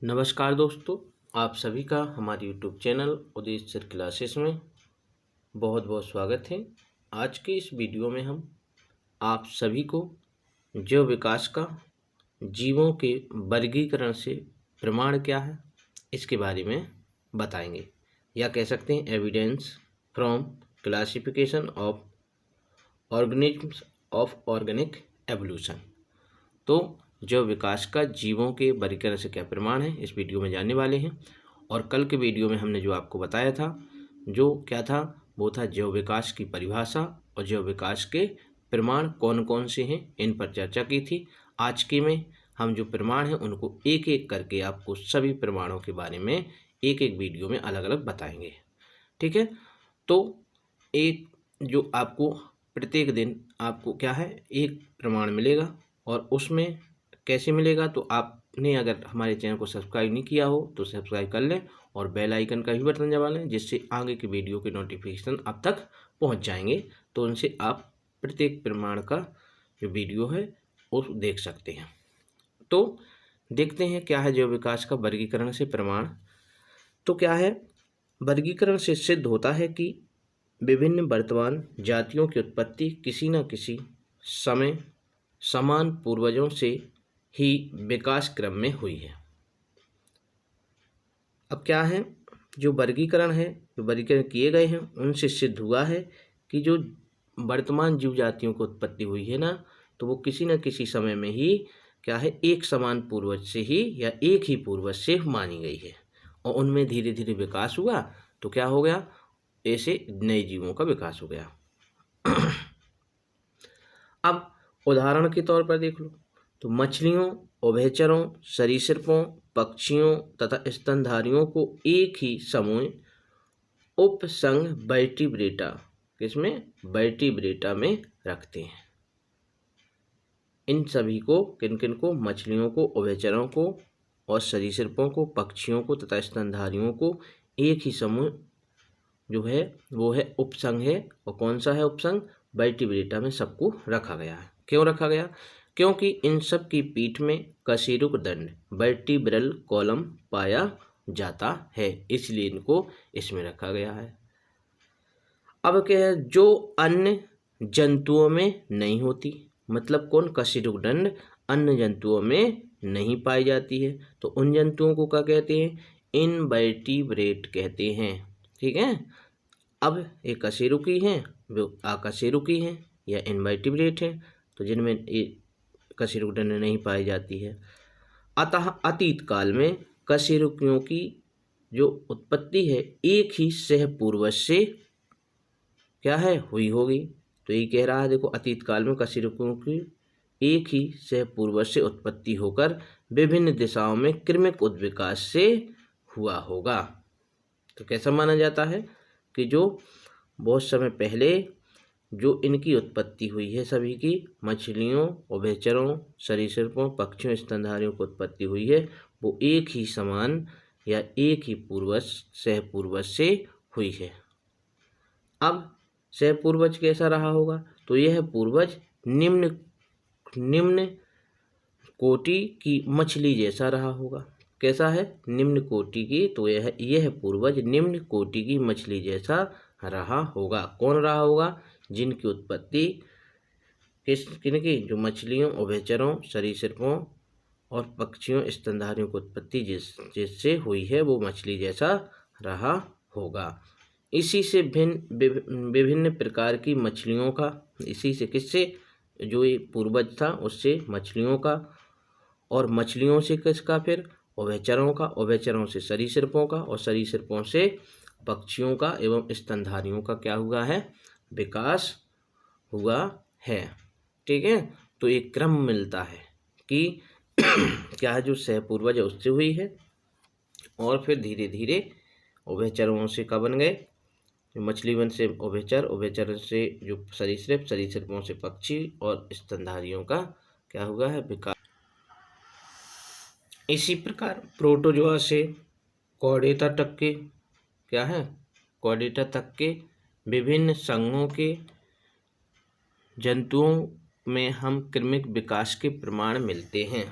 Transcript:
नमस्कार दोस्तों, आप सभी का हमारे YouTube चैनल उदय सर क्लासेस में बहुत बहुत स्वागत है। आज के इस वीडियो में हम आप सभी को जैव विकास का जीवों के वर्गीकरण से प्रमाण क्या है इसके बारे में बताएंगे, या कह सकते हैं evidence from classification of organisms of organic evolution. तो जैव विकास का जीवों के वर्गीकरण से क्या प्रमाण है इस वीडियो में जानने वाले हैं। और कल के वीडियो में हमने जो आपको बताया था, जो क्या था, वो था जैव विकास की परिभाषा और जैव विकास के प्रमाण कौन कौन से हैं, इन पर चर्चा की थी। आज के में हम जो प्रमाण हैं उनको एक एक करके आपको सभी प्रमाणों के बारे में एक एक वीडियो में अलग अलग बताएंगे। ठीक है, तो एक जो आपको प्रत्येक दिन आपको क्या है एक प्रमाण मिलेगा, और उसमें कैसे मिलेगा, तो आपने अगर हमारे चैनल को सब्सक्राइब नहीं किया हो तो सब्सक्राइब कर लें और बेल आइकन का भी बटन दबा लें, जिससे आगे की वीडियो के नोटिफिकेशन आप तक पहुंच जाएंगे। तो उनसे आप प्रत्येक प्रमाण का जो वीडियो है वो देख सकते हैं। तो देखते हैं क्या है जैव विकास का वर्गीकरण से प्रमाण। तो क्या है, वर्गीकरण से सिद्ध होता है कि विभिन्न वर्तमान जातियों की उत्पत्ति किसी न किसी समय समान पूर्वजों से ही विकास क्रम में हुई है। अब क्या है, जो वर्गीकरण है, जो वर्गीकरण किए गए हैं उनसे सिद्ध हुआ है कि जो वर्तमान जीव जातियों को उत्पत्ति हुई है ना, तो वो किसी न किसी समय में ही क्या है एक समान पूर्वज से ही या एक ही पूर्वज से मानी गई है, और उनमें धीरे धीरे विकास हुआ। तो क्या हो गया, ऐसे नए जीवों का विकास हो गया। अब उदाहरण के तौर पर देख लो, तो मछलियों, उभयचरों, सरीसृपों, पक्षियों तथा स्तनधारियों को एक ही समूह उपसंग वर्टिब्रेटा, किसमें, वर्टिब्रेटा में रखते हैं। इन सभी को, किन किन को, मछलियों को, उभयचरों को और सरीसृपों को, पक्षियों को तथा स्तनधारियों को एक ही समूह जो है वो है उपसंग है। और कौन सा है उपसंग, वर्टिब्रेटा में सबको रखा गया है। क्यों रखा गया, क्योंकि इन सब की पीठ में कशेरुक दंड वर्टिब्रल कॉलम पाया जाता है, इसलिए इनको इसमें रखा गया है। अब क्या है, जो अन्य जंतुओं में नहीं होती, मतलब कौन, कशेरुक दंड अन्य जंतुओं में नहीं पाई जाती है, तो उन जंतुओं को क्या कहते हैं, इनवर्टिब्रेट कहते हैं। ठीक है, अब एक कशेरुकी हैं, वो अकशेरुकी हैं या इनवर्टिब्रेट हैं, तो जिनमें कशेरुक दंड नहीं पाई जाती है। अतः अतीत काल में कशेरुकियों की जो उत्पत्ति है एक ही सह पूर्वज से क्या है हुई होगी। तो ये कह रहा है, देखो अतीत काल में कशेरुकियों की एक ही सह पूर्वज से उत्पत्ति होकर विभिन्न दिशाओं में क्रमिक उद्विकास से हुआ होगा। तो कैसा माना जाता है कि जो बहुत समय पहले जो इनकी उत्पत्ति हुई है, सभी की मछलियों, उभयचरों, सरीसृपों, पक्षियों, स्तनधारियों की उत्पत्ति हुई है, वो एक ही समान या एक ही पूर्वज सह पूर्वज से हुई है। अब सह पूर्वज कैसा रहा होगा, तो यह पूर्वज निम्न कोटि की मछली जैसा रहा होगा। कैसा है, निम्न कोटि की, तो यह पूर्वज निम्न कोटि की मछली जैसा रहा होगा। कौन रहा होगा, जिनकी उत्पत्ति किनकी, जो मछलियों, उभयचरों, सरीसृपों और पक्षियों, स्तनधारियों की उत्पत्ति जिससे हुई है वो मछली जैसा रहा होगा। इसी से विभिन्न प्रकार की मछलियों का, इसी से किससे, जो ये पूर्वज था उससे मछलियों का, और मछलियों से किसका, फिर उभयचरों का, उभयचरों से सरीसृपों का, और सरीसृपों से पक्षियों का एवं स्तनधारियों का क्या हुआ है, विकास हुआ है। ठीक है, तो एक क्रम मिलता है कि क्या है, जो सहपूर्वज है उससे हुई है, और फिर धीरे धीरे उभयचरों से कब बन गए, मछली वन से उभयचर, उभयचर से जो सरीसृप, सरीसृपों से पक्षी और स्तनधारियों का क्या हुआ है, विकास। इसी प्रकार प्रोटोजोआ से कॉर्डेटा तक के क्या है, कॉर्डेटा तक के विभिन्न संघों के जंतुओं में हम क्रमिक विकास के प्रमाण मिलते हैं।